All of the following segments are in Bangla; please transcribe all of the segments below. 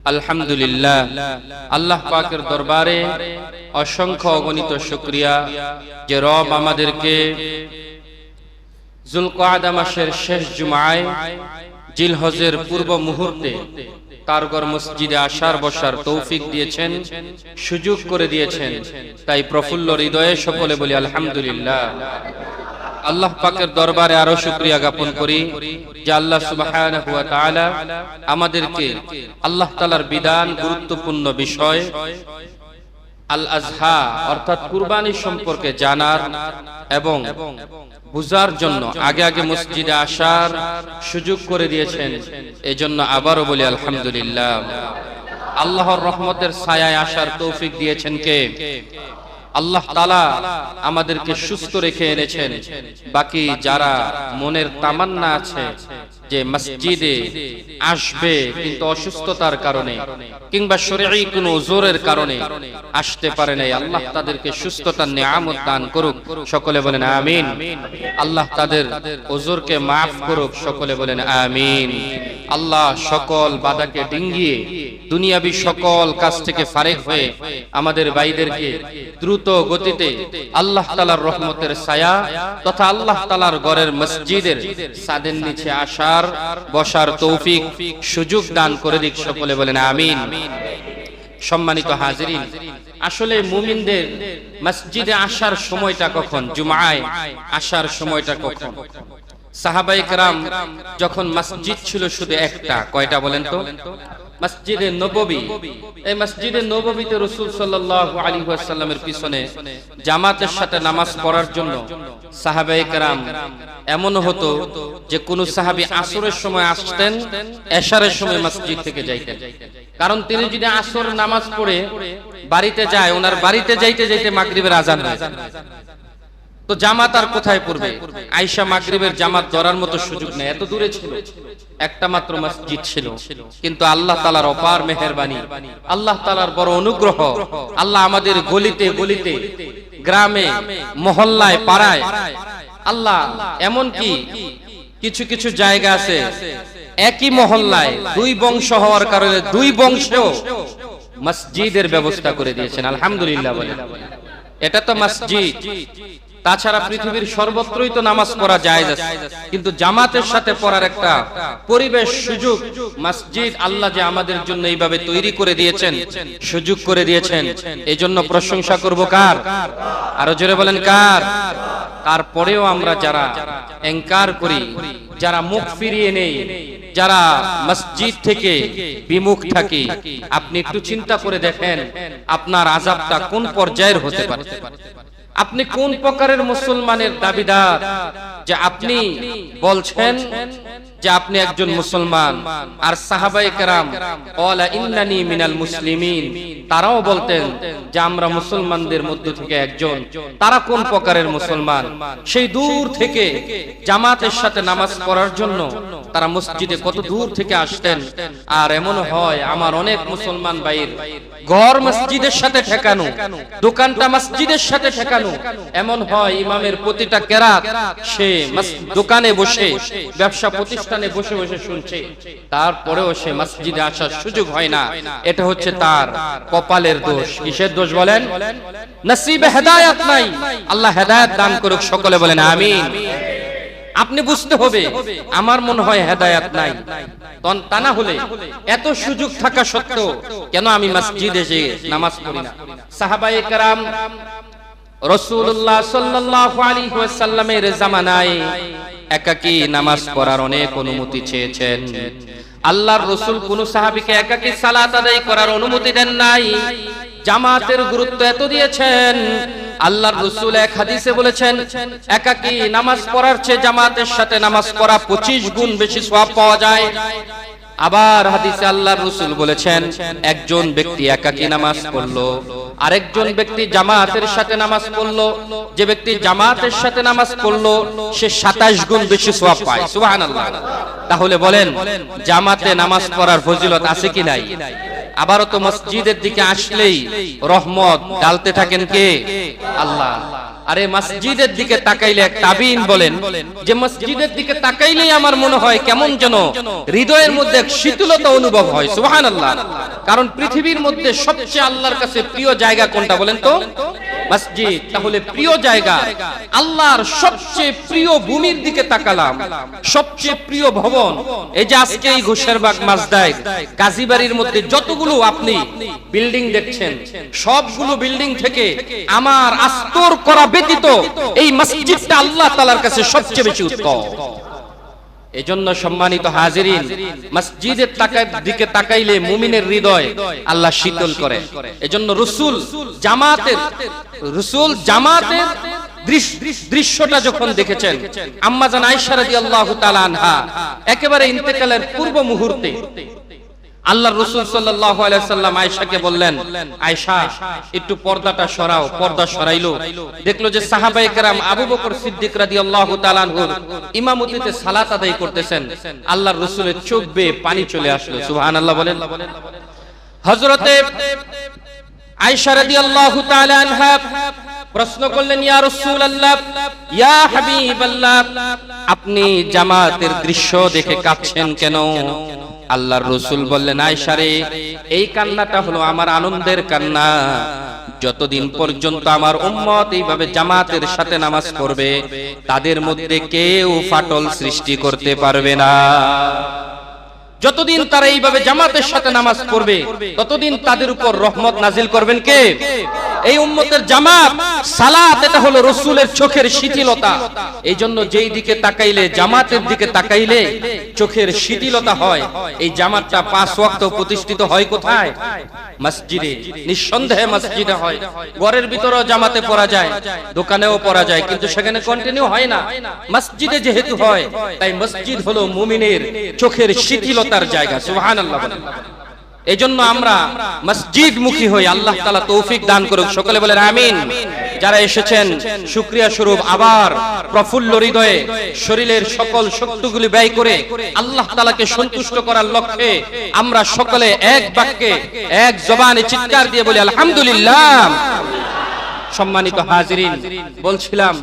আলহামদুলিল্লাহ, আল্লাহ পাকের দরবারে অসংখ্য অগণিত শুকরিয়া যে রব আমাদেরকে যুলকআদা মাসের শেষ জুমায় জিলহজের পূর্ব মুহূর্তে কারগর মসজিদে আসার বসার তৌফিক দিয়েছেন, সুযোগ করে দিয়েছেন। তাই প্রফুল্ল হৃদয়ে সকলে বলি আলহামদুলিল্লাহ। আল্লাহ পাকের দরবারে আরো শুকরিয়া জ্ঞাপন করি যে আল্লাহ সুবহানাহু ওয়া তাআলা আমাদেরকে আল্লাহ তাআলার বিধান গুরুত্বপূর্ণ বিষয় আল আযহা অর্থাৎ কুরবানি সম্পর্কে জানার এবং বুঝার জন্য আগে আগে মসজিদে আসার সুযোগ করে দিয়েছেন। এজন্য আবারও বলি আলহামদুলিল্লাহ। আল্লাহর রহমতের ছায়ায় আসার তৌফিক দিয়েছেন কে? আল্লাহ তাআলা আমাদেরকে সুস্থ রেখে এনেছেন। বাকি যারা মনের তামান্না আছে যে মসজিদে আসবে কিন্তু অসুস্থতার কারণে কিংবা শরঈ কোনো উযরের কারণে আসতে পারে নাই, আল্লাহ তাদেরকে সুস্থতার নিয়ামত দান করুক, সকলে বলেন আমিন। আল্লাহ তাদের উযরকে মাফ করুক, সকলে বলেন আমিন। আল্লাহ সকল বাধাকে ডিঙ্গিয়ে দুনিয়াবি সকল কাজ থেকে ফারেক হয়ে আমাদের ভাইদেরকে দ্রুত গতিতে আল্লাহ তাআলার রহমতের ছায়া তথা আল্লাহ তাআলার ঘরের মসজিদের ছাদের নিচে আসার বসার তৌফিক সুযোগ দান করে দিক, সকলে বলেন আমিন। সম্মানিত হাজিরিন, আসলে মুমিনদের মসজিদে আসার সময়টা কখন? জুমায় আসার সময়টা কখন? সাহাবায়ে কেরাম যখন মসজিদ ছিল শুধু একটা, কয়টা বলেন তো? মসজিদে নববী। এই মসজিদে নববীতে রাসূল সাল্লাল্লাহু আলাইহি ওয়াসাল্লামের পিছনে জামাতের সাথে নামাজ পড়ার জন্য সাহাবায়ে কেরাম এমন হতো যে কোন সাহাবী আসরের সময় আসতেন, এশারের সময় মসজিদ থেকে যাইতেন। কারণ তিনি যদি আসর নামাজ পড়ে বাড়িতে যায়, ওনার বাড়িতে যাইতে যাইতে মাগরিবের আযান হয়ে যায়। তো জামাত আর কোথায় পড়বে? আয়েশা মাগরিবের জামাত ধরার মতো সুযোগ নেই, এত দূরে ছিল, একটা মাত্র মসজিদ ছিল। কিন্তু আল্লাহ তাআলার অপার মেহেরবানি, আল্লাহ তাআলার বড় অনুগ্রহ, আল্লাহ আমাদের গলিতে গলিতে, গ্রামে, মহল্লায়, পাড়ায়, আল্লাহ এমন কি কিছু কিছু জায়গা আছে একই মহল্লায় দুই বংশ হওয়ার কারণে দুই বংশেও মসজিদের ব্যবস্থা করে দিয়েছেন। আলহামদুলিল্লাহ বলেন। এটা তো মসজিদ। তাছাড়া পৃথিবীর সর্বত্রই তো নামাজ পড়া জায়েজ আছে, কিন্তু জামাতের সাথে পড়ার একটা পরিবেশ, সুযোগ মসজিদ আল্লাহ যে আমাদের জন্য এইভাবে তৈরি করে দিয়েছেন, সুযোগ করে দিয়েছেন, এজন্য প্রশংসা করব কার? আরো জোরে বলেন কার? তারপরেও আমরা যারা ইনকার করি, যারা মুখ ফিরিয়ে নেই, যারা মসজিদ থেকে বিমুখ থাকি, আপনি একটু চিন্তা করে দেখেন আপনার আযাবটা কোন পর্যায়ের হতে পারে। আপনি কোন প্রকারের মুসলমানের দাবিদার যে আপনি বলছেন যে আপনি একজন মুসলমান, আর সাহাবায়ে কেরাম ওয়ালা ইন্নানি মিনাল মুসলিমিন তারাও বলতেন যে আমরা মুসলমানদের মধ্য থেকে একজন। তারা কোন প্রকারের মুসলমান? সেই দূর থেকে জামাতের সাথে নামাজ পড়ার জন্য তারা মসজিদে কত দূর থেকে আসতেন। আর এমন হয় আমার অনেক মুসলমান ভাইয়ের ঘর মসজিদের সাথে ঠেকানো, দোকানটা মসজিদের সাথে ঠেকানো। এমন হয় ইমামের প্রতিটা কেরাত সে দোকানে বসে, ব্যবসা প্রতিষ্ঠানে বসে বসে শুনছে, তারপরেও সে মসজিদে আসার সুযোগ হয় না। এটা হচ্ছে তার কপালের দোষ। কিসের দোষ বলেন? নসিবে হেদায়েত নাই। আল্লাহ হেদায়েত দান করুক, সকলে বলেন আমিন। আপনি বুঝতে হবে আমার মনে হয় হেদায়েত নাই, তা না হলে এত সুযোগ থাকা সত্ত্বেও কেন আমি মসজিদে এসে নামাজ পড়ি না? সাহাবায়ে কেরাম রাসূলুল্লাহ সাল্লাল্লাহু আলাইহি ওয়াসাল্লামের জামানায় একাকী নামাজ পড়ার অনেক অনুমতি চেয়েছেন। আল্লাহর রাসূল কোন সাহাবীকে একাকী সালাত আদায় করার অনুমতি দেন নাই। জামাতের গুরুত্ব এত দিয়েছেন, আল্লাহর রাসূল এক হাদিসে বলেছেন একাকী নামাজ পড়ার চেয়ে জামাতের সাথে নামাজ পড়া 25 গুণ বেশি সওয়াব পাওয়া যায়। আবার হাদিসে আল্লাহর রাসূল বলেছেন একজন ব্যক্তি একাকী নামাজ পড়লো, আরেকজন ব্যক্তি জামাতের সাথে নামাজ পড়লো, যে ব্যক্তি জামাতের সাথে নামাজ পড়লো সে 27 গুণ বেশি সওয়াব পায়। সুবহানাল্লাহ। তাহলে বলেন জামাতে নামাজ পড়ার ফজিলত আছে কি নাই? আবারও তো মসজিদের দিকে আসলেই রহমত ডালতে থাকেন কে? আল্লাহ। আরে মসজিদের দিকে তাকাইলে এক তাবিঈন বলেন যে মসজিদের দিকে তাকাইলেই আমার মনে হয় কেমন যেন হৃদয়ের মধ্যে এক শীতলতা অনুভব হয়। সুবহানাল্লাহ। কারণ পৃথিবীর মধ্যে সবচেয়ে আল্লাহর কাছে প্রিয় জায়গা কোনটা বলেন তো? মসজিদ। তাহলে প্রিয় জায়গা, আল্লাহর সবচেয়ে প্রিয় ভূমির দিকে তাকালাম, সবচেয়ে প্রিয় ভবন। এই যে আজকে এই ঘোষেরবাগ মাজদায় কাজীবাড়ির মধ্যে যতগুলো আপনি বিল্ডিং দেখছেন, সবগুলো বিল্ডিং থেকে আমার আস্তর করা ব্যতীত এই মসজিদটা আল্লাহ তাআলার কাছে সবচেয়ে বেশি উত্তম। এজন্য সম্মানিত হাজিরিন, মসজিদের দিকে তাকাইলে মুমিনের হৃদয় আল্লাহ শীতল করে। এজন্য রাসূল জামাতের দৃশ্যটা যখন দেখেছেন, আম্মা জান আয়েশা রাদিয়াল্লাহু তাআলা আনহা একেবারে ইন্তেকালের পূর্ব মুহূর্তে আল্লাহর রাসূল সাল্লাল্লাহু আলাইহি সাল্লাম আয়েশাকে বললেন, আয়েশা একটু পর্দাটা সরাও। পর্দা সরাইলো, দেখলো যে সাহাবায়ে কেরাম আবু বকর সিদ্দিক রাদিয়াল্লাহু তাআলা আনহুর ইমামতিতে সালাত আদায় করতেছেন। আল্লাহর রাসূলের চোখ বেয়ে পানি চলে আসলো। সুবহানাল্লাহ বলেন। হযরতে আয়েশা রাদিয়াল্লাহু তাআলা আনহা প্রশ্ন করলেন, ইয়া রাসূলুল্লাহ, ইয়া হাবিবাল্লাহ, আপনি জামাতের দৃশ্য দেখে কাঁদছেন কেন? আল্লাহর রাসূল বললেন, আয়েশা রে, এই কান্নাটা হলো আমার আনন্দের কান্না। যতদিন পর্যন্ত আমার উম্মত এইভাবে জামাতের সাথে নামাজ পড়বে, তাদের মধ্যে কেউ ফাটল সৃষ্টি করতে পারবে না। যতদিন তারা এইভাবে জামাতের সাথে নামাজ পড়বে, ততদিন তাদের উপর রহমত নাজিল করবেন কে? এই উম্মতের জামাত, সালাত, এটা হলো রাসূলের চোখের শিথিলতা। এই জন্য যেই দিকে তাকাইলে, জামাতের দিকে তাকাইলে চোখের শিথিলতা হয়। এই জামাতটা 5 ওয়াক্ত প্রতিষ্ঠিত হয় কোথায়? মসজিদে। নিঃসন্দেহে মসজিদে হয়। ঘরের ভিতরেও জামাতে পড়া যায়, দোকানেও পড়া যায়, কিন্তু সেখানে কন্টিনিউ হয় না। মসজিদে যেহেতু হয়, তাই মসজিদ হলো মুমিনের চোখের শিথিলতার জায়গা। সুবহানাল্লাহ। এজন্য আমরা মসজিদ মুখী হই। আল্লাহ তাআলা তৌফিক দান করুক। সকলে বলেন আমিন। যারা এসেছেন শুকরিয়া স্বরূপ আবার প্রফুল্ল হৃদয়ে শরীরের সকল শক্তিগুলি ব্যয় করে আল্লাহ তাআলাকে সন্তুষ্ট করার লক্ষ্যে আমরা সকলে এক বাক্যে, এক জবানে চিৎকার দিয়ে বলি আলহামদুলিল্লাহ। সম্মানিত হাজিরিন, বলছিলাম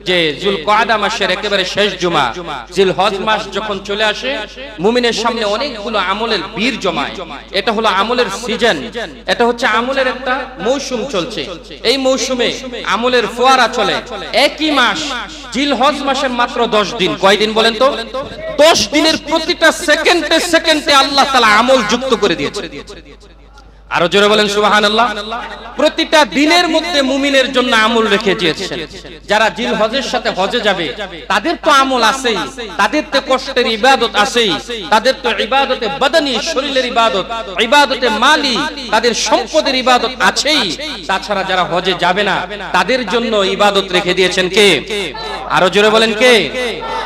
যে যুলকআদা মাসের একেবারে শেষ জুমা, জিলহজ মাস যখন চলে আসে, মুমিনের সামনে অনেকগুলো আমলের বীর জমায়। এটা হলো আমলের সিজন, এটা হচ্ছে আমলের একটা মৌসুম চলছে। এই মৌসুমে আমলের ফোয়ারা চলে। একই মাস জিলহজ মাসের মাত্র 10 দিন। কয় দিন বলেন তো? 10 দিনের প্রতিটা সেকেন্ডে সেকেন্ডে আল্লাহ তাআলা আমল যুক্ত করে দিয়েছে। আরো জোরে বলেন সুবহানাল্লাহ। প্রতিটা দিনের মধ্যে মুমিনের জন্য আমল রেখে দিয়েছেন। যারা জিলহজের সাথে হজে যাবে, তাদের তো আমল আছেই, তাদের তো কষ্টের ইবাদত আছেই, তাদের তো ইবাদতে বদনি, শরীরের ইবাদত, ইবাদতে মালি, তাদের সম্পদের ইবাদত আছেই। তাছাড়া যারা হজে যাবে না, তাদের জন্য ইবাদত রেখে দিয়েছেন কে? আরো জোরে বলেন কে?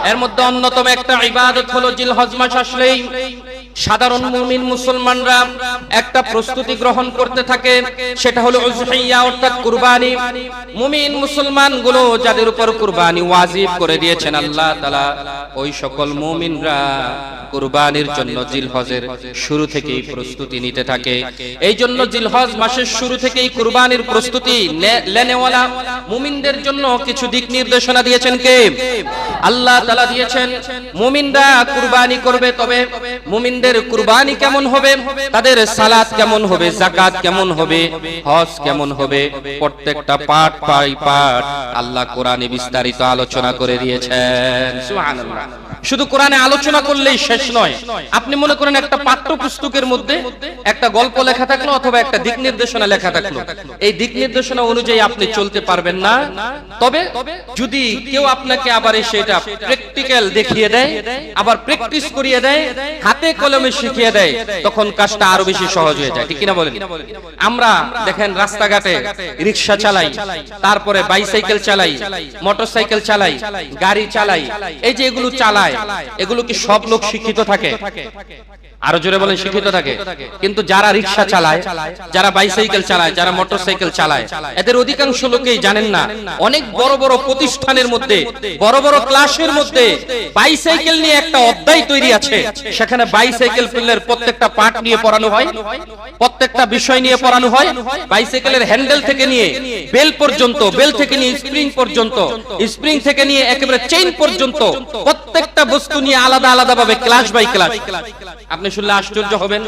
এর মধ্যে অন্যতম একটা ইবাদত হলো জিলহজ মাস আসলেই সাধারণ মুমিন মুসলমানরা একটা প্রস্তুতি গ্রহণ করতে থাকে, সেটা হলো উযহিয়া অর্থাৎ কুরবানি। মুমিন মুসলমানগুলো যাদের উপর কুরবানি ওয়াজিব করে দিয়েছেন আল্লাহ তাআলা, ওই সকল মুমিনরা কুরবানির জন্য জিলহজের শুরু থেকেই প্রস্তুতি নিতে থাকে। এই জন্য জিলহজ মাসের শুরু থেকেই কুরবানির প্রস্তুতি নেনেওয়ালা মুমিনদের জন্য কিছু দিক নির্দেশনা দিয়েছেন কে? আল্লাহ তাআলা দিয়েছেন। মুমিনরা কুরবানি করবে, তবে মুমিনদের কুরবানি কেমন হবে, তাদের সালাত কেমন হবে, যাকাত কেমন হবে, হজ কেমন হবে, প্রত্যেকটা পাঠ আল্লাহ কোরআনে বিস্তারিত আলোচনা করে দিয়েছেন। সুবহানাল্লাহ। শুধু কোরআনে আলোচনা করলেই শেষ নয়। আপনি মনে করেন একটা পাঠ্যপুস্তকের মধ্যে একটা গল্প লেখা থাকলো অথবা একটা দিক নির্দেশনা লেখা থাকলো, এই দিক নির্দেশনা অনুযায়ী আপনি চলতে পারবেন না। তবে যদি কেউ আপনাকে আবার এসে এটা প্র্যাকটিক্যাল দেখিয়ে দেয়, আবার প্র্যাকটিস করিয়ে দেয়, হাতে কলমে শিখিয়ে দেয়, তখন কাজটা আরো বেশি সহজ হয়ে যায়। ঠিক কিনা বলেন? আমরা দেখেন রাস্তাঘাটে রিকশা চালাই, তারপরে বাইসাইকেল চালাই, মোটরসাইকেল চালাই, গাড়ি চালাই, এই যে এগুলো চালায়, এগুলো কি সব লোক শিক্ষিত থাকে? আরো জোরে বলেন শিক্ষিত থাকে। কিন্তু যারা রিকশা চালায়, যারা বাইসাইকেল চালায়, যারা মোটরসাইকেল চালায়, এদের অধিকাংশ লোকেই জানেন না অনেক বড় বড় প্রতিষ্ঠানের মধ্যে, বড় বড় ক্লাসের মধ্যে বাইসাইকেল নিয়ে একটা অধ্যায় তৈরি আছে। সেখানে বাইসাইকেল পিলের প্রত্যেকটা পার্ট নিয়ে পড়ানো হয়, প্রত্যেকটা বিষয় নিয়ে পড়ানো হয়। বাইসাইকেলের হ্যান্ডেল থেকে নিয়ে বেল পর্যন্ত, বেল থেকে নিয়ে স্প্রিং পর্যন্ত, স্প্রিং থেকে নিয়ে একেবারে চেইন পর্যন্ত প্রত্যেকটা বস্তু নিয়ে আলাদা আলাদা ভাবে ক্লাস বাই ক্লাস। আপনি শুনলে আশ্চর্য হবেন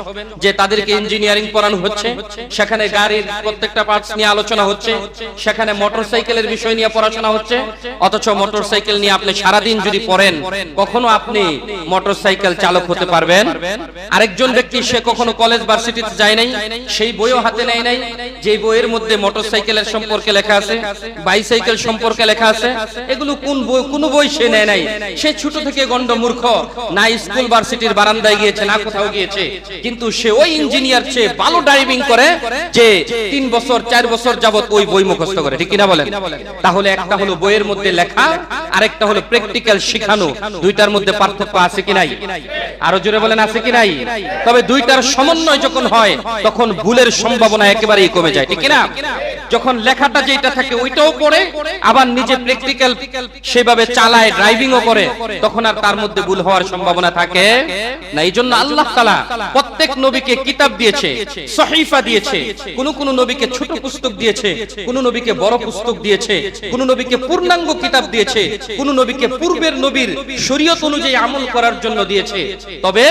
যে তাদেরকে ইঞ্জিনিয়ারিং পড়ানো হচ্ছে, সেখানে গাড়ির প্রত্যেকটা পার্টস নিয়ে আলোচনা হচ্ছে, সেখানে মোটরসাইকেলের বিষয় নিয়ে পড়াশোনা হচ্ছে। অথচ মোটরসাইকেল নিয়ে আপনি সারাদিন যদি পড়েন, কখনো আপনি মোটরসাইকেল চালক হতে পারবেন? আরেকজন ব্যক্তি, সে কখনো কলেজ ভার্সিটিতে যায় নাই, সেই বইও হাতে নেয় নাই, যে বইয়ের মধ্যে মোটরসাইকেলের সম্পর্কে লেখা আছে, বাইসাইকেল সম্পর্কে লেখা আছে, এগুলো কোন বই, কোন বই সে নেয় নাই। সে ছোট থেকে গন্ড মূর্খ, না স্কুল ভার্সিটির বারান্দায় গিয়েছে, না কোথাও গিয়েছে, কিন্তু সে ওই ইঞ্জিনিয়ার চেয়ে ভালো ড্রাইভিং করে যে 3 বছর 4 বছর যাবত ওই বই মুখস্থ করে। ঠিক কিনা বলেন? তাহলে একটা হলো বইয়ের মধ্যে লেখা, আরেকটা হলো প্র্যাকটিক্যাল শিখানো। দুইটার মধ্যে পার্থক্য আছে কি নাই? আরো জোরে বলেন আছে কি নাই? তবে দুইটার সমন্বয় যখন হয় তখন ভুলের সম্ভাবনা একেবারেই কমে যায়। ঠিক কিনা? যখন লেখাটা যেটা থাকে ওইটাও পড়ে, আবার নিজে প্র্যাকটিক্যাল সেভাবে চালায়, ড্রাইভিংও করে, তখন আর তার মধ্যে ভুল হওয়ার সম্ভাবনা থাকে না। এইজন্য আল্লাহ তাআলা প্রত্যেক নবীকে কিতাব দিয়েছে, সহিফা দিয়েছে। কোন কোন নবীকে ছোট পুস্তক দিয়েছে, কোন নবীকে বড় পুস্তক দিয়েছে, কোন নবীকে পূর্ণাঙ্গ কিতাব দিয়েছে, কোন নবীকে পূর্বের নবীর শরীয়ত অনুযায়ী আমল করার জন্য দিয়েছে। তবে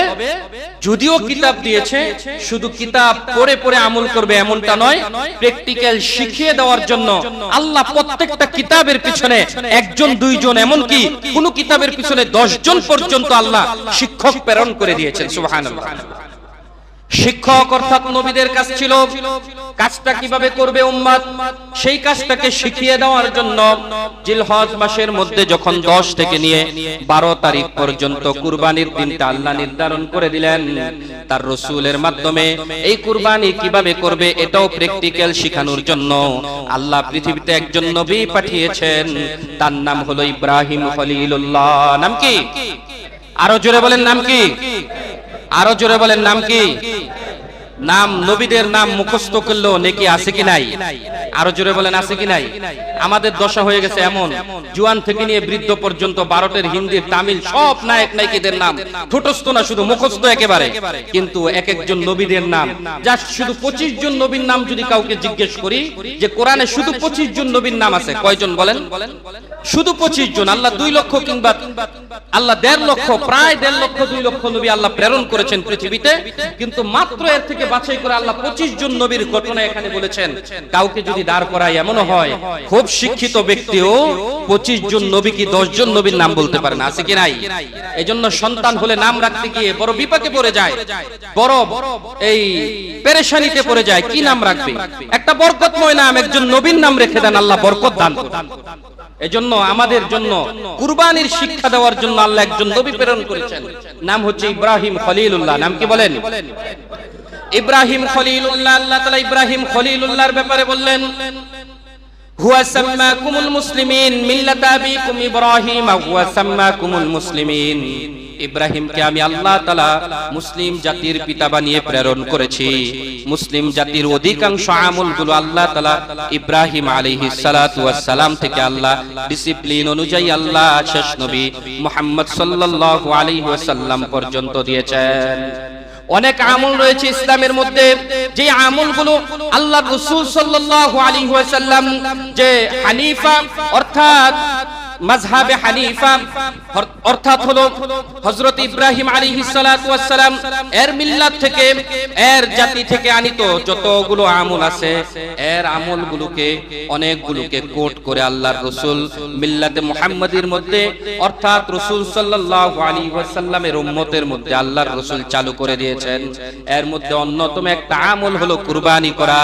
যদিও কিতাব দিয়েছে, শুধু কিতাব পড়ে পড়ে আমল করবে এমনটা নয়, প্র্যাকটিক্যাল শিখিয়ে দেওয়ার জন্য আল্লাহ প্রত্যেকটা কিতাবের পিছনে একজন, দুইজন, এমনকি কোন কিতাবের পিছনে 10 জন পর্যন্ত আল্লাহ শিক্ষক প্রেরণ করে দিয়েছেন। সুবহানাল্লাহ। শিক্ষক অর্থাৎ নবীদের কাজ ছিল কাজটা কিভাবে করবে উম্মত, সেই কাজটাকে শিখিয়ে দেওয়ার জন্য জিলহজ মাসের মধ্যে যখন 10 থেকে নিয়ে 12 তারিখ পর্যন্ত কুরবানির দিনটা আল্লাহ নির্ধারণ করে দিলেন, তার রাসূলের মাধ্যমে এই কুরবানি কিভাবে করবে এটাও প্র্যাকটিক্যাল শেখানোর জন্য আল্লাহ পৃথিবীতে একজন নবী পাঠিয়েছেন। তার নাম হলো ইব্রাহিম খলিলুল্লাহ। নাম কি? আরো জোরে বলেন নাম কি? আরো জোরে বলেন নাম কি? নাম, নবীদের নাম মুখস্থ করলেও নেকি আছে কি নাই? আরো জোরে বলেন আছে কি নাই? আমাদের দশা হয়ে গেছে এমন, জুয়ান থেকে নিয়ে বৃদ্ধ পর্যন্ত ভারতের হিন্দি, তামিল সব নায়ক নায়িকাদের নাম ঠোঁটস্থ না, শুধু মুখস্থ একেবারে। কিন্তু এক একজন নবীদের নাম, যা শুধু 25 জন নবীর নাম যদি কাউকে জিজ্ঞেস করি যে কোরআনে শুধু 25 জন নবীর নাম আছে, কয়জন বলেন? শুধু 25 জন। আল্লাহ 2 লক্ষ কিংবা আল্লাহ 1.5 লক্ষ, প্রায় 1.5 লক্ষ 2 লক্ষ নবী আল্লাহ প্রেরণ করেছেন পৃথিবীতে, কিন্তু মাত্র এর থেকে বাছাই করে আল্লাহ 25 জন নবীর ঘটনা এখানে বলেছেন। কাউকে যদি দাঁড় করায় এমনও হয় খুব শিক্ষিত ব্যক্তিও 25 জন নবী কি 10 জন নবীর নাম বলতে পারে না, আছে কি নাই? এজন্য সন্তান হলে নাম রাখতে গিয়ে বড় বিপাকে পড়ে যায়, বড় এই পেরেশানিতে পড়ে যায়। কি নাম রাখবে? একটা বরকতময় নাম, একজন নবীর নাম রেখে দেন, আল্লাহ বরকত দান করেন। এজন্য আমাদের জন্য কুরবানির শিক্ষা দেওয়ার জন্য আল্লাহ একজন নবী প্রেরণ করেছেন, নাম হচ্ছে ইব্রাহিম খলিলুল্লাহ। নাম কি বলেন? ইব্রাহিম খলিলুল্লাহ। আল্লাহ তাআলা ইব্রাহিম খলিলুল্লাহর ব্যাপারে বললেন, হুয়া সাম্মাকুমুল মুসলিমিন মিল্লাতা আবিকুম ইব্রাহিম হুয়া সাম্মাকুমুল মুসলিমিন। ইব্রাহিমকে আমি আল্লাহ তাআলা মুসলিম জাতির পিতা বানিয়ে প্রেরণ করেছি। মুসলিম জাতির অধিকাংশ আমলগুলো আল্লাহ তাআলা ইব্রাহিম আলাইহিস সালাতু ওয়াস সালাম থেকে আল্লাহ ডিসিপ্লিন অনুযায়ী আল্লাহ শেষ নবী মুহাম্মদ সাল্লাল্লাহু আলাইহি ওয়াসাল্লাম পর্যন্ত দিয়েছেন। অনেক আমল রয়েছে ইসলামের মধ্যে, যে আমলগুলো আল্লাহর রাসূল সাল্লাল্লাহু আলাইহি ওয়াসাল্লাম যে হানিফা অর্থাৎ মাযহাবে হানিফা অর্থাৎ হলো হযরত ইব্রাহিম আলাইহিস সালাতু ওয়াস সালাম এর মিল্লাত থেকে, এর জাতি থেকে আনিত যতগুলো আমল আছে, এর আমলগুলোকে অনেকগুলোকে কোট করে আল্লাহর রাসূল মিল্লাতে মুহাম্মাদির মধ্যে অর্থাৎ রাসূল সাল্লাল্লাহু আলাইহি ওয়াসাল্লামের উম্মতের মধ্যে আল্লাহর রাসূল চালু করে দিয়েছেন। এর মধ্যে অন্যতম একটা আমল হলো কুরবানি করা।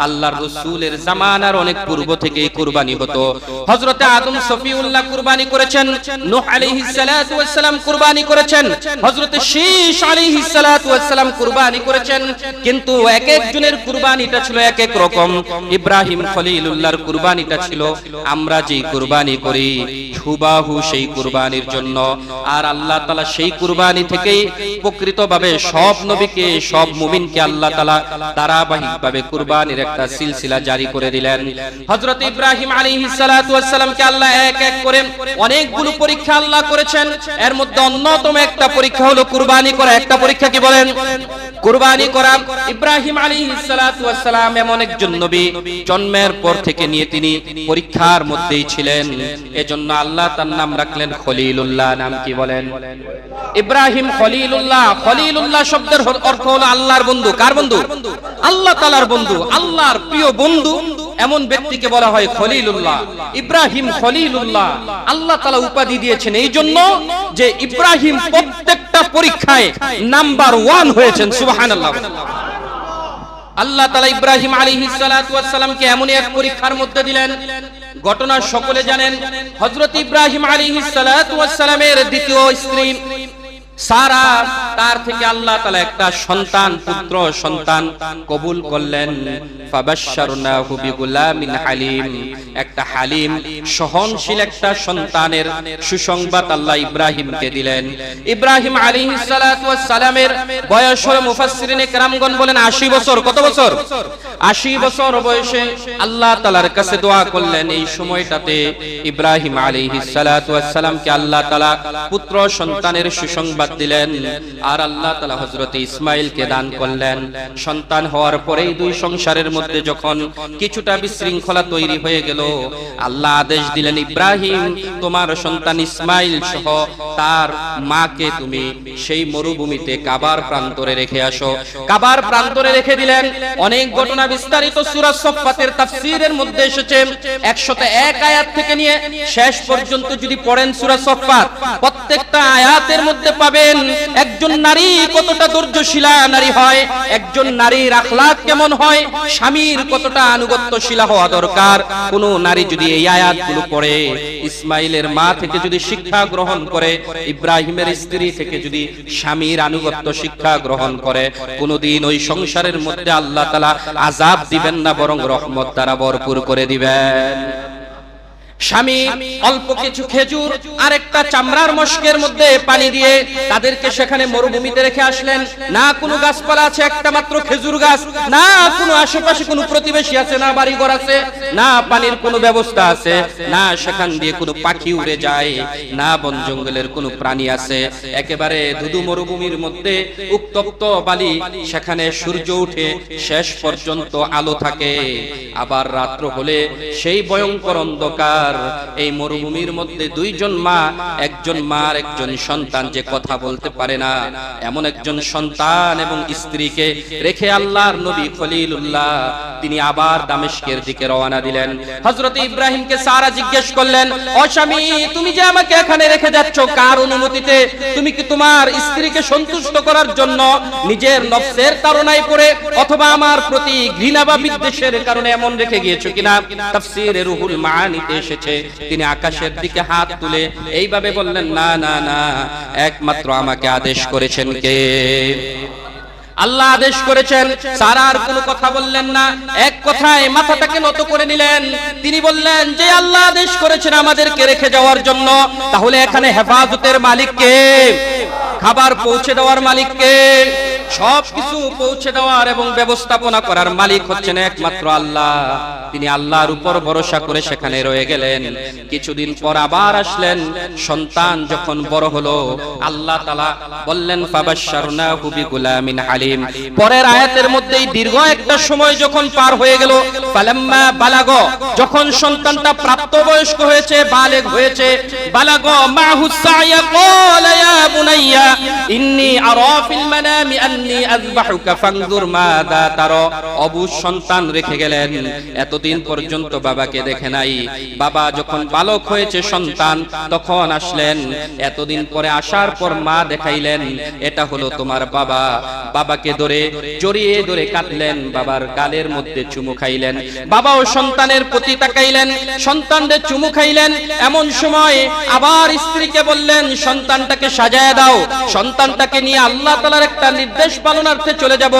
আল্লাহর রাসূলের জামানার অনেক পূর্ব থেকেই কুরবানি হতো। হযরত আদম সফিউল জবিউল্লাহ কুরবানি করেছেন, নূহ আলাইহিস সালাতু ওয়াস সালাম কুরবানি করেছেন, হযরত শীশ আলাইহিস সালাতু ওয়াস সালাম কুরবানি করেছেন। কিন্তু এক একজনের কুরবানিটা ছিল এক এক রকম। ইব্রাহিম খলিলুল্লাহর কুরবানিটা ছিল আমরা যেই কুরবানি করি হুবাহু সেই কুরবানির জন্য। আর আল্লাহ তাআলা সেই কুরবানি থেকেই প্রকৃতভাবে সব নবীকে, সব মুমিনকে আল্লাহ তাআলা ধারাবাহিকভাবে কুরবানির একটা সিলসিলা জারি করে দিলেন। হযরত ইব্রাহিম আলাইহিস সালাতু ওয়াস সালামকে আল্লাহ এক এক করে অনেকগুলো পরীক্ষা আল্লাহ করেছেন। এর মধ্যে অন্যতম একটা পরীক্ষা হলো কুরবানি করা। একটা পরীক্ষা কি বলেন? কুরবানি করা। ইব্রাহিম আলাইহিস সালাতু ওয়াস সালাম এমন একজন নবী, জন্মের পর থেকে নিয়ে তিনি পরীক্ষার মধ্যেই ছিলেন। এজন্য আল্লাহ তার নাম রাখলেন খলিলুল্লাহ। নাম কি বলেন? ইব্রাহিম খলিলুল্লাহ। খলিলুল্লাহ শব্দের অর্থ হলো আল্লাহর বন্ধু। কার বন্ধু? আল্লাহ তাআলার বন্ধু, আল্লাহর প্রিয় বন্ধু। এমন ব্যক্তিকে বলা হয় খলিলুল্লাহ। ইব্রাহিম খলিলুল্লাহ আল্লাহ তাআলা উপাধি দিয়েছেন এই জন্য যে ইব্রাহিম প্রত্যেকটা পরীক্ষায় নাম্বার 1 হয়েছেন। সুবহানাল্লাহ। আল্লাহ তাআলা ইব্রাহিম আলাইহিস সালাতু ওয়াস সালামকে এমন এক পরীক্ষার মধ্যে দিলেন। ঘটনা সকলে জানেন। হযরত ইব্রাহিম আলাইহিস সালাতু ওয়াস সালামের দ্বিতীয় স্ত্রী সারা, তার থেকে আল্লাহ তাআলা একটা সন্তান, পুত্র সন্তান কবুল করলেন। ফাবাশশারনাহু বিগুলামিন হালিম, একটা হালিম সহনশীল একটা সন্তানের সুসংবাদ আল্লাহ ইব্রাহিমকে দিলেন। ইব্রাহিম আলাইহিস সালাতু ওয়াস সালামের বয়স হলো মুফাসসিরিনে কেরামগণ বলেন 80 বছর। কত বছর? 80 বছর বয়সে আল্লাহ তাআলার কাছে দোয়া করলেন। এই সময়টাতে ইব্রাহিম আলাইহিস সালাতু ওয়াস সালামকে আল্লাহ তাআলা পুত্র সন্তানের সুসংবাদ দিলেন। আর আল্লাহ তাআলা হযরত ইসমাঈলকে দান করলেন। সন্তান হওয়ার পরেই দুই সংসারের মধ্যে যখন কিছুটা বিশৃঙ্খলা তৈরি হয়ে গেল, আল্লাহ আদেশ দিলেন, ইব্রাহিম তোমার সন্তান ইসমাঈল সহ তার মাকে তুমি সেই মরুভূমিতে কাবার প্রান্তরে রেখে আসো। কাবার প্রান্তরে রেখে দিলেন। অনেক ঘটনা বিস্তারিত সূরা সফফাতের তাফসীরের মধ্যে এসেছে। 101 আয়াত থেকে নিয়ে শেষ পর্যন্ত যদি পড়েন সূরা সফফাত, প্রত্যেকটা আয়াতের মধ্যে পাবেন একজন নারী কতটা ধৈর্যশীলা নারী হয়, একজন নারীর আখলাক কেমন হয়, স্বামীর কতটা আনুগত্যশীলা হওয়া দরকার। কোন নারী যদি এই আয়াতগুলো পড়ে, ইসমাইলের মা থেকে যদি শিক্ষা গ্রহণ করে, ইব্রাহিমের স্ত্রী থেকে যদি স্বামীর আনুগত্য শিক্ষা গ্রহণ করে, কোনদিন ওই সংসারের মধ্যে আল্লাহ তাআলা আযাব দিবেন না, বরং রহমত দ্বারা ভরপুর করে দিবেন। স্বামী অল্প কিছু খেজুর আর একটা চামড়ার মশকের মধ্যে পানি দিয়ে তাদেরকে সেখানে মরুভূমিতে রেখে আসলেন। না কোনো গাছপালা আছে, একটা মাত্র খেজুর গাছ, না কোনো আশেপাশে কোনো প্রতিবেশী আছে, না বাড়িঘর আছে, না পানির কোনো ব্যবস্থা আছে, না সেখান দিয়ে কোনো পাখি উড়ে যায়, না বন জঙ্গলের কোনো প্রাণী আছে। একেবারে ধুধু মরুভূমির মধ্যে উত্তপ্ত বালি, সেখানে সূর্য উঠে শেষ পর্যন্ত আলো থাকে। আবার রাত্র হলে সেই ভয়ঙ্কর অন্ধকার। এই মরুভূমির মধ্যে দুইজন মা, একজন মার একজন সন্তান যে কথা বলতে পারে না, এমন একজন সন্তান এবং স্ত্রীকে রেখে আল্লাহর নবী খলিলুল্লাহ তিনি আবার দামেস্কের দিকে রওনা দিলেন। হযরত ইব্রাহিমকে সারা জিজ্ঞেস করলেন, ও স্বামী তুমি যে আমাকে এখানে রেখে যাচ্ছ কার অনুমতিতে? তুমি কি তোমার স্ত্রীকে সন্তুষ্ট করার জন্য, নিজের নফসের তাড়নায় পড়ে, অথবা আমার প্রতি ঘৃণা বা বিদ্বেষের কারণে এমন রেখে গিয়েছো কিনা? তাফসীরে রুহুল মাআনিতে এসেছে তিনি আকাশের দিকে হাত তুলে এইভাবে বললেন, না না না, একমাত্র আমাকে আদেশ করেছেন কে? আল্লাহ আদেশ করেছেন। সারার কোনো কথা বললেন না, এক কথায় মাথাটাকে নত করে নিলেন। তিনি বললেন, যে আল্লাহ আদেশ করেছেন আমাদেরকে রেখে যাওয়ার জন্য, তাহলে এখানে হেফাজতের মালিক কে? খাবার পৌঁছে দেওয়ার মালিক কে? সবকিছু পৌঁছে দেওয়ার এবং ব্যবস্থাপনা করার মালিক হচ্ছেন একমাত্র আল্লাহ। তিনি আল্লাহর উপর ভরসা করে সেখানে রয়ে গেলেন। কিছুদিন পর আবার আসলেন। সন্তান যখন বড় হলো, আল্লাহ তাআলা বললেন, ফাবাশশারনাহু বিগুলামিন হালিম। পরের আয়াতের মধ্যেই দীর্ঘ একটা সময় যখন পার হয়ে গেল, ফালাম্মা বালাগ, যখন সন্তানটা প্রাপ্তবয়স্ক হয়েছে, বালেগ হয়েছে, বালাগ মাহু সায়া ক্বালা ইয়া বুনাইয়া ইন্নী আরা ফিল মানামি আন্নী আযবাহুকা ফানজুর মাযা তারা। অবুঝ সন্তান রেখে গেলেন, এতদিন পর্যন্ত বাবাকে দেখে নাই। বাবা যখন বালক হয়েছে সন্তান, তখন আসলেন। এতদিন পরে আসার পর মা দেখাইলেন, এটা হলো তোমার বাবা। বাবাকে ধরে জড়িয়ে ধরে কাঁদলেন, বাবার গালের মধ্যে চুমু খাইলেন। বাবাও সন্তানের প্রতি তাকাইলেন, সন্তানদের চুমু খাইলেন। এমন সময় আবার স্ত্রীকে বললেন, সন্তানটাকে সাজায় দাও, সন্তানটাকে নিয়ে আল্লাহ তাআলার একটা নির্দেশ পালনার্থে চলে যাব।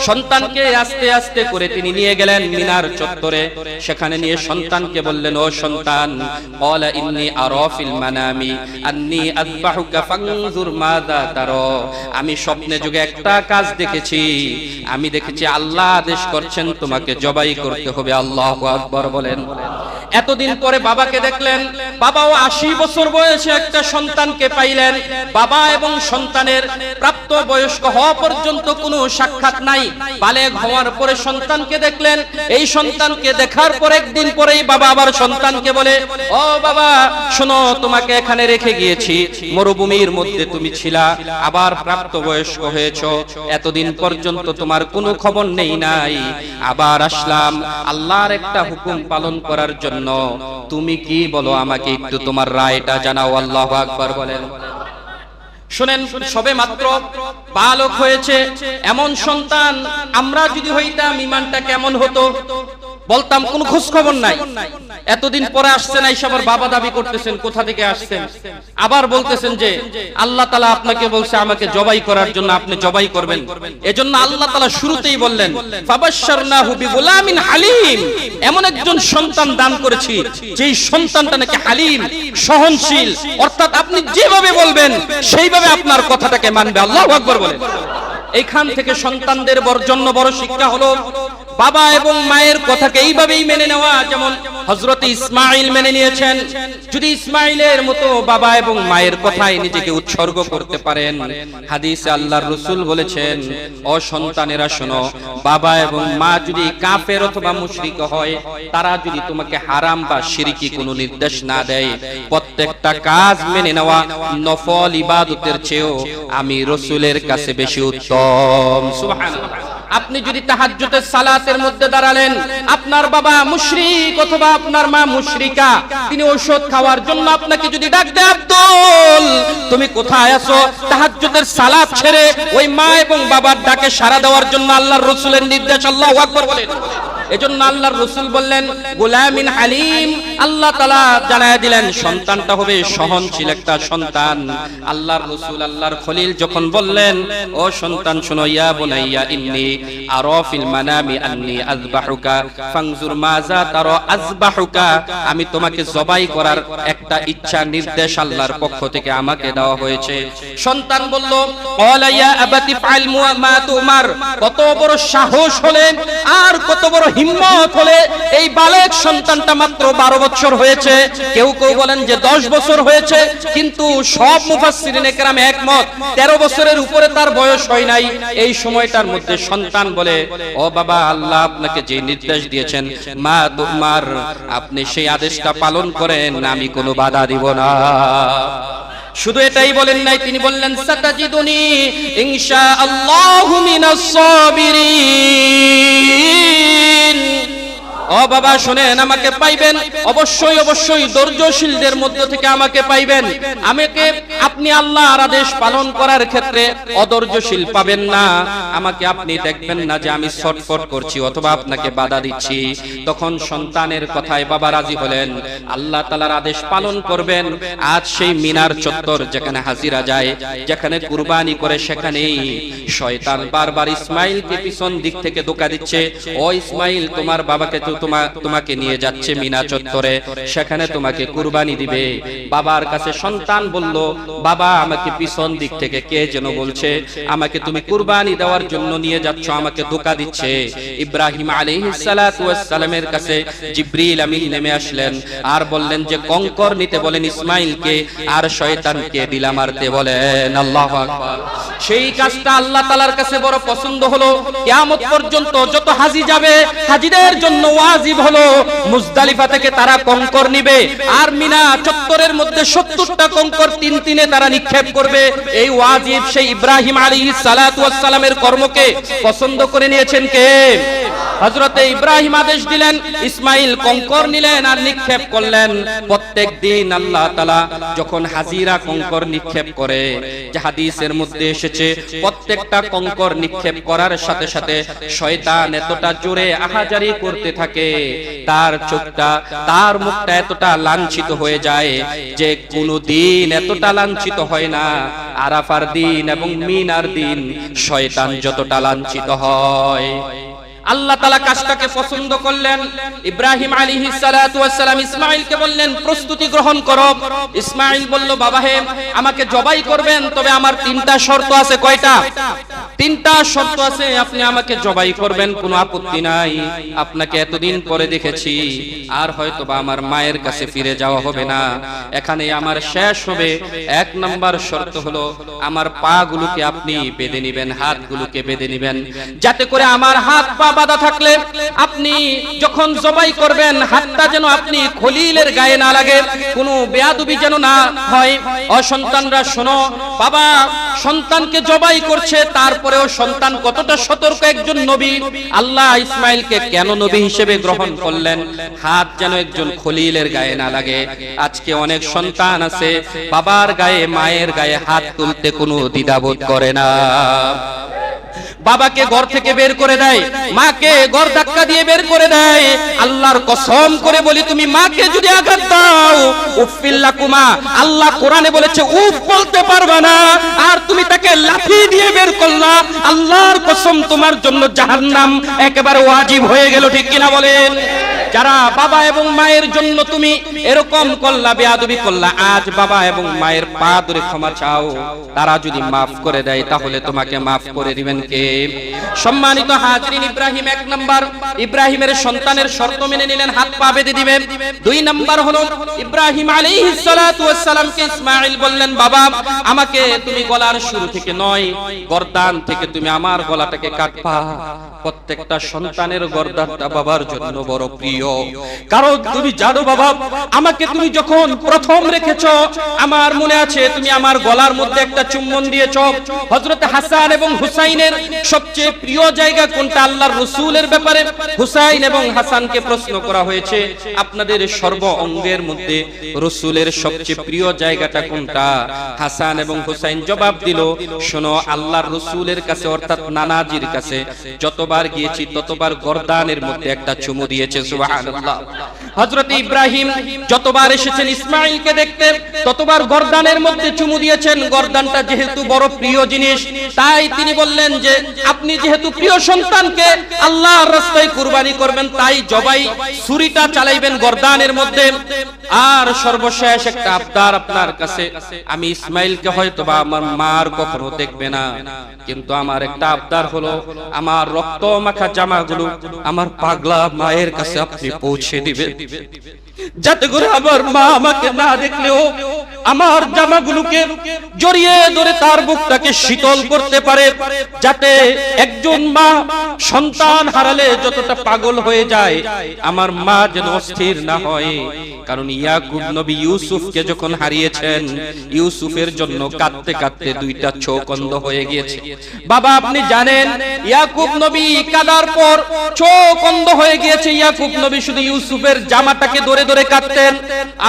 সন্তানকে আস্তে আস্তে করে তিনি নিয়ে গেলেন মিনার চত্বরে। সেখানে নিয়ে সন্তানকে বললেন, ও সন্তান, ক্বালা ইন্নী আরা ফিল মানামি আন্নী আযবাহুকা ফানজুর মাযা তারা। আমি স্বপ্নে যুগে একটা কাজ দেখেছি, আমি দেখেছি আল্লাহ আদেশ করছেন তোমাকে জবাই করতে হবে। আল্লাহু আকবার বলেন। এতদিন পরে বাবাকে দেখলেন, বাবাও 80 বছর বয়সে একটা সন্তানকে পাইলেন। বাবা এবং সন্তানের প্রাপ্ত বয়স্ক হওয়া পর্যন্ত কোনো সাক্ষাৎ নাই। বালেগ হওয়ার পরে সন্তানকে দেখলেন। এই সন্তানকে দেখার পর একদিন পরেই বাবা আবার সন্তানকে বলে, ও বাবা শোনো, তোমাকে এখানে রেখে গিয়েছি, মরুভূমির মধ্যে তুমি ছিলা, আবার প্রাপ্ত বয়স্ক হয়েছো, এতদিন পর্যন্ত তোমার কোনো খবর নেই নাই, আবার আসলাম আল্লাহর একটা হুকুম পালন করার জন্য। তুমি কি বলো, আমাকে একটু তোমার রায়টা জানাও। আল্লাহু আকবার বলেন। শুনেন, সবে মাত্র বালক হয়েছে এমন সন্তান, আমরা যদি হইতাম ইমানটা কেমন হতো? বলতাম কোন খোঁজ খবর নাই, এতদিন পরে আসছেন, আবার বাবা দাবি করতেছেন কোথা থেকে আসছেন, আবার বলতেছেন যে আল্লাহ তাআলা আপনাকে বলছে আমাকে জবাই করার জন্য, আপনি জবাই করবেন। এজন্য আল্লাহ তাআলা শুরুতেই বললেন, ফাবাশশারনাহু বিগুলামিন হালিম, এমন একজন সন্তান দান করেছি যেই সন্তানটা নাকি হালিম, সহনশীল, অর্থাৎ আপনি যেভাবে বলবেন সেইভাবে আপনার কথাটাকে মানবে। আল্লাহু আকবার বলেন। এইখান থেকে সন্তানদের জন্য বড় শিক্ষা হলো বাবা এবং মায়ের কথাকে এইভাবেই মেনে নেওয়া, যেমন হযরত ইসমাঈল মেনে নিয়েছেন। যদি ইসমাঈলের মতো বাবা এবং মায়ের কথায় নিজেকে উৎসর্গ করতে পারেন, হাদিসে আল্লাহর রাসূল বলেছেন, ও সন্তানেরা শোনো, বাবা এবং মা যদি কাফের অথবা মুশরিক হয়, তারা যদি তোমাকে হারাম বা শিরকি কোনো নির্দেশ না দেয়, প্রত্যেকটা কাজ মেনে নেওয়া নফল ইবাদতের চেয়েও আমি রাসূলের কাছে বেশি উত্তম। সুবহানাল্লাহ। আপনি যদি তাহাজ্জুদের সালাতের মধ্যে দাঁড়ালেন, আপনার বাবা মুশরিক অথবা আপনার মা মুশরিকা, তিনি ঔষধ খাওয়ার জন্য আপনাকে যদি ডাক দেয়, আব্দুল তুমি কোথায় আছো, তাহাজ্জুদের সালাত ছেড়ে ওই মা এবং বাবার ডাকে সাড়া দেওয়ার জন্য আল্লাহর রাসূলের নির্দেশ। আল্লাহু আকবার বলেন। এজন্য আল্লাহর রাসূল বললেন গুলামিন হালিম, আল্লাহ তাআলা জানায়া দিলেন সন্তানটা হবে সহনশীল একটা সন্তান। আল্লাহর রাসূল আল্লাহর খলিল যখন বললেন, ও সন্তান শোনো, ইয়া বুনাইয়া ইন্নী আরা ফিল মানামি আন্নী আযবাহুকা ফানজুর মাযা তারা আযবাহুকা, আমি তোমাকে জবাই করার একটা ইচ্ছা নির্দেশ আল্লাহর পক্ষ থেকে আমাকে দেওয়া হয়েছে। সন্তান বলল, ক্বালা ইয়া আবাতি ফাআল মা তুমার, কত বড় সাহস হলে আর কত বড় হিম্মত হলে এই বালেক সন্তানটা মাত্র 12 বছর হয়েছে, কেউ কেউ বলেন যে 10 বছর হয়েছে, কিন্তু সব মুফাসসিরিনে কেরাম একমত 13 বছরের উপরে তার বয়স হয় নাই। এই সময়টার মধ্যে সন্তান বলে, ও বাবা, আল্লাহ আপনাকে যে নির্দেশ দিয়েছেন মা তুমার, আপনি সেই আদেশটা পালন করেন, আমি কোনো বাধা দিব না। শুধু এটাই বলেন নাই, তিনি বললেন সাতাজিদুনি ইনশাআল্লাহু মিনাস সাবিরিন। ও বাবা শুনেন, আমাকে পাইবেন অবশ্যই অবশ্যই ধৈর্যশীলদের মধ্য থেকে আমাকে পাইবেন। আমাকে আপনি আল্লাহর আদেশ পালন করার ক্ষেত্রে অধৈর্যশীল পাবেন না। আমাকে আপনি দেখবেন না যে আমি ছটফট করছি অথবা আপনাকে বাধা দিচ্ছি। তখন সন্তানের কথায় বাবা রাজি হলেন, আল্লাহ তাআলার আদেশ পালন করবেন। আজ সেই মিনার চত্বর যেখানে হাজিরা যায়, যেখানে কুরবানি করে, সেখানেই শয়তান বারবার ইসমাইলকে পিছন দিক থেকে ধোঁকা দিচ্ছে, ও ইসমাইল তোমার বাবাকে তো তোমাকে নিয়ে যাচ্ছে মিনা চত্বরে, সেখানে তোমাকে কুরবানি দিবে। বাবার কাছে সন্তান বলল, বাবা আমাকে পিছন দিক থেকে কে যেন বলছে আমাকে তুমি কুরবানি দেওয়ার জন্য নিয়ে যাচ্ছ, আমাকে ধোঁকা দিচ্ছে। ইব্রাহিম আলাইহিস সালাতু ওয়াস সালামের কাছে জিবরিল আমিন নেমে আসলেন আর বললেন যে কঙ্কর নিতে বলেন ইসমাইলকে, আর শয়তানকে ডিলা মারতে বলেন। আল্লাহু আকবার। সেই কাজটা আল্লাহ তাআলার কাছে বড় পছন্দ হলো। কিয়ামত পর্যন্ত যত হাজি যাবে, হাজিদের জন্য ওয়াজিব ওয়াজিব হলো মুজদালিফা থেকে তারা কঙ্কর নিবে আর মিনা চত্বরের মধ্যে 70টা কঙ্কর তিন তিনে তারা নিক্ষেপ করবে। এই ওয়াজিব সেই ইব্রাহিম আলাইহিস সালাতু ওয়াস সালামের কর্মকে পছন্দ করে নিয়েছেন কে? হযরতে ইব্রাহিম আদেশ দিলেন, ইসমাইল কঙ্কর নিলেন আর নিক্ষেপ করলেন। প্রত্যেক দিন আল্লাহ তাআলা যখন হাজিরা কঙ্কর নিক্ষেপ করে, যে হাদিসের মধ্যে এসেছে প্রত্যেকটা কঙ্কর নিক্ষেপ করার সাথে সাথে শয়তান এতটা জোরে আহাজারি করতে থাকে, তার চোখটা তার মুখটা এতটা লাঞ্ছিত হয়ে যায় যে কোনদিন এতটা লাঞ্ছিত হয় না আরাফার দিন এবং মিনার দিন শয়তান যতটা লাঞ্ছিত হয়। আল্লাহ তাআলা কাজটাকে পছন্দ করলেন। ইব্রাহিম আলাইহিস সালাতু ওয়াস সালাম ইসমাঈলকে বললেন, প্রস্তুতি গ্রহণ করো। ইসমাঈল বলল, বাবা হে, আমাকে জবাই করবেন, তবে আমার 3টা শর্ত আছে। কয়টা? 3টা শর্ত আছে। আপনি আমাকে জবাই করবেন, কোনো আপত্তি নাই। আপনাকে এতদিন পরে দেখেছি, আর হয়তোবা আমার মায়ের কাছে ফিরে যাওয়া হবে না, এখানে আমার শেষ হবে। 1 নাম্বার শর্ত হলো আমার পাগুলোকে আপনি বেঁধে নেবেন, হাতগুলোকে বেঁধে নেবেন, যাতে করে আমার হাত পা বাঁধা থাকলে আপনি যখন জবাই করবেন হাতটা যেন আপনি খলিলের গায়ে না লাগে, কোনো বেয়াদবি যেন না হয়। অসন্তানরা শোনো, বাবা সন্তানকে জবাই করছে, তারপরেও সন্তান কতটা সতর্ক একজন নবী। আল্লাহ ইসমাইলকে কেন নবী হিসেবে গ্রহণ করলেন? হাত যেন একজন খলিলের গায়ে না লাগে। আজকে অনেক সন্তান আছে বাবার গায়ে মায়ের গায়ে হাত তুলতে কোনো দ্বিধাবোধ করে না। বাবাকে ঘর থেকে বের করে দেয়, মাকে ঘর ধাক্কা দিয়ে বের করে দেয়। আল্লাহর কসম করে বলি, তুমি মাকে যদি আঘাত দাও, উফিল্লাকুমা, আল্লাহ কোরআনে বলেছে উফ বলতে পারবে না, আর তুমি তাকে লাঠি দিয়ে বের করলা, আল্লাহর কসম তোমার জন্য জাহান্নাম একেবারে ওয়াজিব হয়ে গেল। ঠিক কিনা বলেন? যারা বাবা এবং মায়ের জন্য তুমি এরকম করলা, বেয়াদবি করলা, আজ বাবা এবং মায়ের পা ধরে ক্ষমা চাও, তারা যদি মাফ করে দেয় তাহলে তোমাকে মাফ করে দিবেন কে? সম্মানিত হাজরিন, ইব্রাহিম 1 নাম্বার ইব্রাহিমের সন্তানের শর্ত মেনে নিলেন, হাত পা বেঁধে দিবেন। 2 নাম্বার হলো ইব্রাহিম আলাইহিস সালাতু ওয়াস সালামকে ইসমাঈল বললেন, বাবা আমাকে তুমি গলার শুরু থেকে নয়, গর্দান থেকে তুমি আমার গলাটাকে কাটবা। প্রত্যেকটা সন্তানের গর্দানটা বাবার জন্য বড় প্রিয়, কারণ তুমি জানো বাবা, আমাকে তুমি যখন প্রথম রেখেছো আমার মনে আছে তুমি আমার গলার মধ্যে একটা চুম্বন দিয়েছো। হযরত হাসান এবং হুসাইনের সবচেয়ে প্রিয় জায়গা কোনটা? আল্লাহর রাসূলের ব্যাপারে হুসাইন এবং হাসানকে প্রশ্ন করা হয়েছে, আপনাদের সর্ব অঙ্গের মধ্যে রাসূলের সবচেয়ে প্রিয় জায়গাটা কোনটা? হাসান এবং হুসাইন জবাব দিল, শোনো, আল্লাহর রাসূলের কাছে অর্থাৎ নানাজির কাছে যতবার গিয়েছি ততবার গর্দানের মধ্যে একটা চুমু দিয়েছে। সুবহানাল্লাহ। হযরত ইব্রাহিম যতবার এসেছেন ইসমাঈলকে দেখতে ততবার গর্দানের মধ্যে চুমু দিয়েছেন। গর্দানটা যেহেতু বড় প্রিয় জিনিস, তাই তিনি বললেন যে আপনি যেহেতু প্রিয় সন্তানকে আল্লাহর রাস্তায় কুরবানি করবেন, তাই জবাই ছুরিটা চালাইবেন গর্দানের মধ্যে। আর সর্বশেষ একটা আবদার আপনার কাছে, আমি ইসমাঈলকে হয়তোবা আমার মার কখনো দেখবে না, কিন্তু আমার একটা আবদার হলো আমার রক্ত মাখা জামাগুলো আমার পাগলা মায়ের কাছে আপনি পৌঁছে দিবেন, যাতে করে আমার মা আমাকে না দেখলেও আমার জামাগুলোকে জড়িয়ে ধরে তার বুকটাকে শীতল করতে পারে, যাতে একজন মা সন্তান হারালে যতটা পাগল হয়ে যায় আমার মা যেন অস্থির না হয়। কারণ ইয়াকুব নবী ইউসুফকে যখন হারিয়েছেন, ইউসুফের জন্য কাঁদতে কাঁদতে 2টা চোখ অন্ধ হয়ে গিয়েছে। বাবা আপনি জানেন, ইয়াকুব নবী কাঁদার পর চোখ অন্ধ হয়ে গিয়েছে। ইয়াকুব নবী শুধু ইউসুফের জামাটাকে ধরে ধরে কাঁদতেন,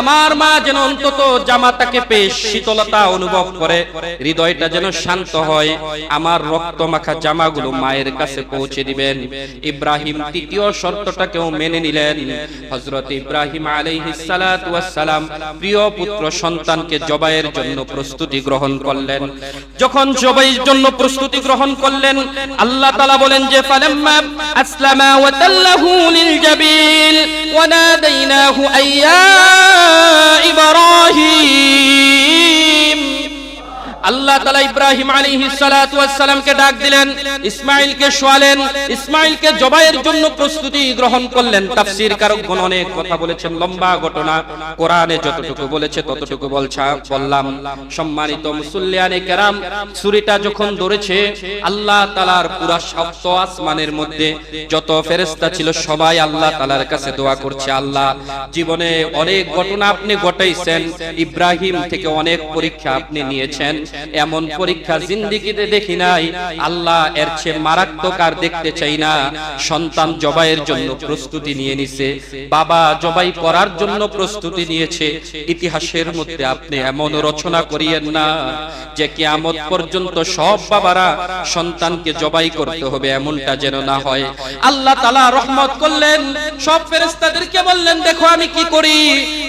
আমার মা যেন অন্তত জামাটাকে পেয়ে শীতলতা অনুভব করে, হৃদয়টা যেন শান্ত হয়, আমার রক্ত মাখা জামাগুলো মায়ের কাছে পৌঁছে দিবেন। ইব্রাহিম 3য় শর্তটাকেও মেনে নিলেন। হযরত ইব্রাহিম আলাইহিস সালাতু ওয়াস সালাম প্রিয় পুত্র সন্তানকে জবাইয়ের জন্য প্রস্তুতি গ্রহণ করলেন। যখন জবাইয়ের জন্য প্রস্তুতি গ্রহণ করলেন, আল্লাহ তাআলা বলেন যে ফালাম্মা আসলামা ওয়া তাল্লাহু লিল জাবিল ওয়া নাদাইনাহু আইয়া ইব্রাহিম। আল্লাহ তাআলা ইব্রাহিম আলাইহিস সালাতু ওয়াস সালামকে ডাক দিলেন, ইসমাঈলকে শোয়ালেন, ইসমাঈলকে জবাইয়ের জন্য প্রস্তুতি গ্রহণ করলেন। তাফসীর কারকগণ অনেক কথা বলেছেন, লম্বা ঘটনা, কোরআনে যতটুকু বলেছে ততটুকু বললাম। সম্মানিত মুসল্লিয়ানে কেরাম, সূরাটা যখন ধরেছে, আল্লাহ তাআলার পুরা সপ্ত আসমানের মধ্যে যত ফেরেশতা ছিল সবাই আল্লাহ তাআলার কাছে দোয়া করছে, আল্লাহ জীবনে অনেক ঘটনা আপনি ঘটাইছেন, ইব্রাহিম থেকে অনেক পরীক্ষা আপনি নিয়েছেন, এমন পরীক্ষা জিন্দেগিতে দেখি নাই আল্লাহ, এর চেয়ে মারাত্মক আর দেখতে চাই না। সন্তান জবাইয়ের জন্য প্রস্তুতি নিয়ে নিছে, বাবা জবাই করার জন্য প্রস্তুতি নিয়েছে। ইতিহাসের মধ্যে আপনি এমন রচনা করিয়েন না যে কিয়ামত পর্যন্ত সব বাবারা সন্তানকে জবাই করতে হবে, এমনটা যেন না হয়। আল্লাহ তাআলা রহমত করলেন, সব ফেরেশতাদেরকে বললেন দেখো আমি কি করি।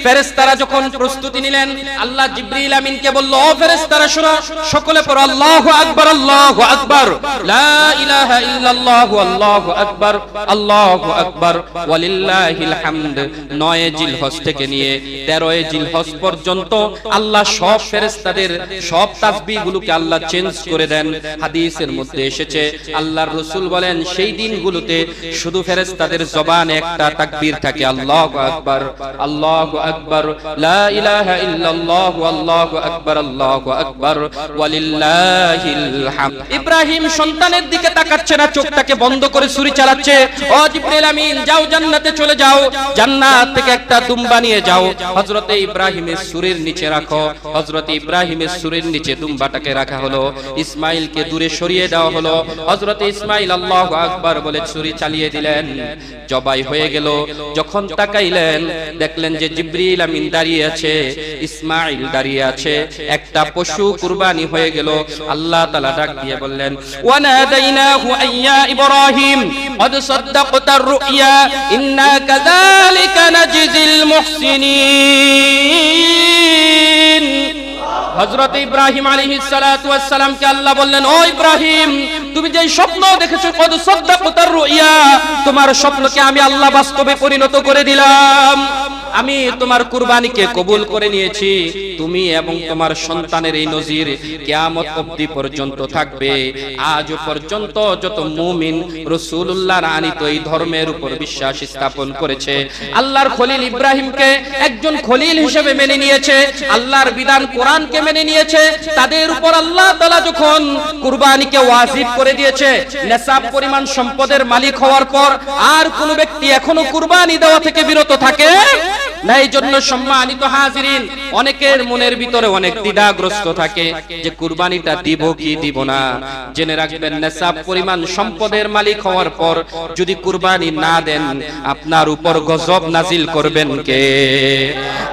ফেরেশতারা যখন প্রস্তুতি নিলেন, আল্লাহ জিবরিল আমিনকে বলল, ও ফেরেশতারা শোনো, সকলে পড়ো আল্লাহু আকবার, আল্লাহু আকবার, লা ইলাহা ইল্লাল্লাহু, আল্লাহু আকবার, আল্লাহু আকবার, ওয়ালিল্লাহিল হামদ। 9 জিলহজ থেকে নিয়ে 13 জিলহজ পর্যন্ত আল্লাহ সব ফেরেশতাদের সব তাসবিহগুলোকে আল্লাহ চেঞ্জ করে দেন। হাদিসের মধ্যে এসেছে, আল্লাহর রাসূল বলেন সেই দিনগুলোতে শুধু ফেরেশতাদের জবানে একটা তাকবীর থাকে, আল্লাহু আকবার, আল্লাহু আকবার, লা ইলাহা ইল্লাল্লাহ, আল্লাহু আকবার, আল্লাহু আকবার, ওয়ালিল্লাহিল হামদ। ইব্রাহিম সন্তানের দিকে তাকাচ্ছে না, চোখটাকে বন্ধ করে ছুরি চালাচ্ছে। ও জিবরিল আমিন, যাও জান্নাতে চলে যাও, জান্নাত থেকে একটা দুম্বা নিয়ে যাও, হযরতে ইব্রাহিমের ছুরির নিচে রাখো। হযরতে ইব্রাহিমের ছুরির নিচে দুম্বাটাকে রাখা হলো, ইসমাঈলকে দূরে সরিয়ে দেওয়া হলো। হযরতে ইসমাঈল আল্লাহু আকবার বলে ছুরি চালিয়ে দিলেন, জবাই হয়ে গেল। যখন তাকাইলেন দেখলেন যে জিবরিল আমিন দাঁড়িয়ে আছে, ইসমাঈল দাঁড়িয়ে আছে, একটা পশু কুরবানি হয়ে গেল। আল্লাহ তাআলা ডাক দিয়ে বললেন, ওয়ানাদাইনাহু আইয়া ইব্রাহিম কদ সাদ্দাকতার রুইয়া ইন্না কাযালিকা নাজিজিল মুহসিনিন। হযরত ইব্রাহিম আলাইহিস সালাতু ওয়াস সালামকে আল্লাহ বললেন, ও ইব্রাহিম, তুমি যে স্বপ্ন দেখেছো, কদ সাদ্দাকতার রুইয়া, তোমার স্বপ্নকে আমি আল্লাহ বাস্তবে পরিণত করে দিলাম। আমি তোমার কুরবানিকে কবুল করে নিয়েছি। তুমি এবং তোমার সন্তানের এই নজির কিয়ামত অবধি পর্যন্ত থাকবে। আজ পর্যন্ত যত মুমিন রাসূলুল্লাহর আনিত এই ধর্মের উপর বিশ্বাস স্থাপন করেছে, আল্লাহর খলিল ইব্রাহিমকে একজন খলিল হিসেবে মেনে নিয়েছে, আল্লাহর বিধান কোরআনকে মেনে নিয়েছে, তাদের উপর আল্লাহ তাআলা যখন কুরবানিকে ওয়াজিব করে দিয়েছে, নেসাব পরিমাণ সম্পদের মালিক হওয়ার পর আর কোন ব্যক্তি এখনো কুরবানি দেওয়া থেকে বিরত থাকে না। এই জন্য সম্মানিত হাজিরিন, অনেকের মনের ভিতরে অনেক দ্বিধাগ্রস্ত থাকে যে কুরবানিটা দিব কি দিব না। জেনে রাখবেন, নেসাব পরিমাণ সম্পদের মালিক হওয়ার পর যদি কুরবানি না দেন, আপনার উপর গজব নাজিল করবেন কে?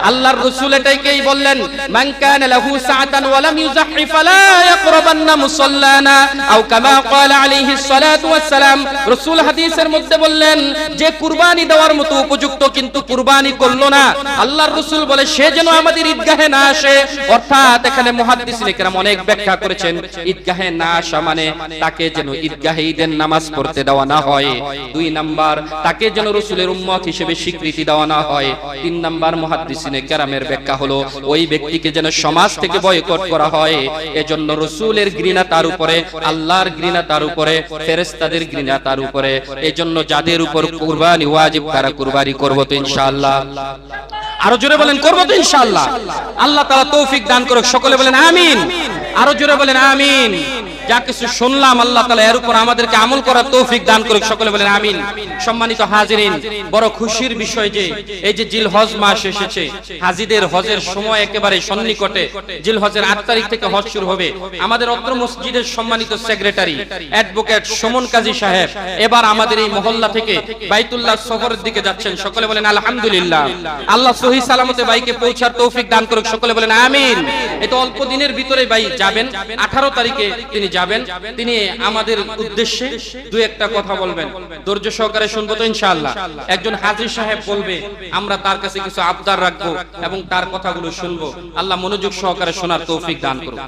আল্লাহর রাসূল এটাইকেই বললেন, মান কানা লাহু সাআতান ওয়া লাম ইউযাহি ফালা ইয়াকরাবান্না মুসাল্লানা, আও কামা ক্বালা আলাইহিস সালাতু ওয়াস সালাম। রাসূল হাদিসের মধ্যে বললেন, যে কুরবানি দেওয়ার মতো উপযুক্ত কিন্তু কুরবানি করলো না, আল্লাহর রাসূল বলে সে যেন আমাদের ঈদগাহে না আসে। অর্থাৎ এখানে মুহাদ্দিসিনে কেরাম অনেক ব্যাখ্যা করেছেন, ঈদগাহে না আসা মানে তাকে যেন ঈদগাহে ঈদের নামাজ পড়তে দেওয়া না হয়। 2 নাম্বার, তাকে যেন রাসূলের উম্মত হিসেবে স্বীকৃতি দেওয়া না হয়। 3 নাম্বার, মুহাদ্দিসিনে কেরামের ব্যাখ্যা হলো ওই ব্যক্তিকে যেন সমাজ থেকে বয়কট করা হয়। এজন্য রাসূলের ঘৃণা তার উপরে, আল্লাহর ঘৃণা তার উপরে, ফেরেশতাদের ঘৃণা তার উপরে। এজন্য যাদের উপর কুরবানি ওয়াজিব তারা কুরবানি করব তো ইনশাআল্লাহ। আরো জোরে বলেন, করব তো ইনশাআল্লাহ। আল্লাহ তাআলা তৌফিক দান করুক, সকলে বলেন আমিন। আরো জোরে বলেন আমিন। যা কিছু শুনলাম আল্লাহ তাআলা এর উপর আমাদেরকে আমল করার তৌফিক দান করুক, সকলে বলেন আমিন। সম্মানিত হাজিরিন, বড় খুশির বিষয় যে এই যে জিলহজ মাস এসেছে, হাজীদের হজের সময় একেবারে সন্নিকটে। জিলহজের 8 তারিখ থেকে হজ শুরু হবে। আমাদের অত্র মসজিদের সম্মানিত সেক্রেটারি অ্যাডভোকেট সুমন কাজী সাহেব এবার আমাদের এই মহল্লা থেকে বাইতুল্লাহ সফরের দিকে যাচ্ছেন, সকলে বলেন আলহামদুলিল্লাহ। আল্লাহ সহি সালামতে বাইকে পৌঁছার তৌফিক দান করুক, সকলে বলেন আমিন। এটা অল্প দিনের ভিতরে বাই যাবেন, 18 তারিখে তিনি যাবেন। তিনি আমাদের উদ্দেশ্যে 2-1টা কথা বলবেন, ধৈর্য সহকারে শুনবো তো ইনশাআল্লাহ। একজন হাজী সাহেব বলবে, আমরা তার কাছে কিছু আবদার রাখবো এবং তার কথাগুলো শুনবো। আল্লাহ মনোযোগ সহকারে শোনার তৌফিক দান করুন।